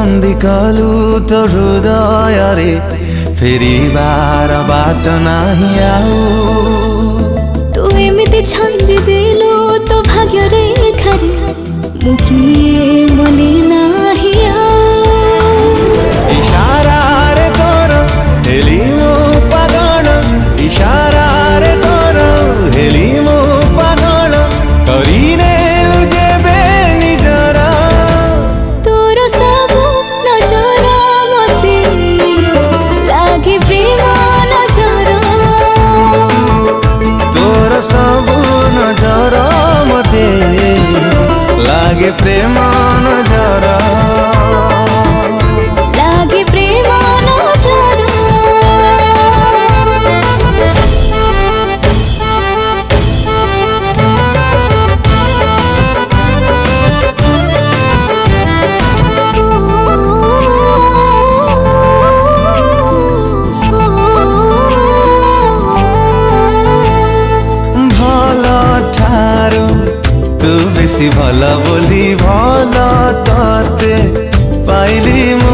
बंदी कलु तो हृदय रे फेरिबार बाट नाही आउ तू एमिति छंदी देलु तो भाग्य रेखा रे मु किए मने नाही इशारा रे तोर हेली मो पागल इशारा रे तोर हेली मो पागल करीने जेबे निजर तोर सब नजर मते लागे प्रेम नजर तोर सब नजर मते लागे प्रेम नजर लागे प्रेम नजर भल ठारू तू बेसी भल बोली भल तते पाइली मु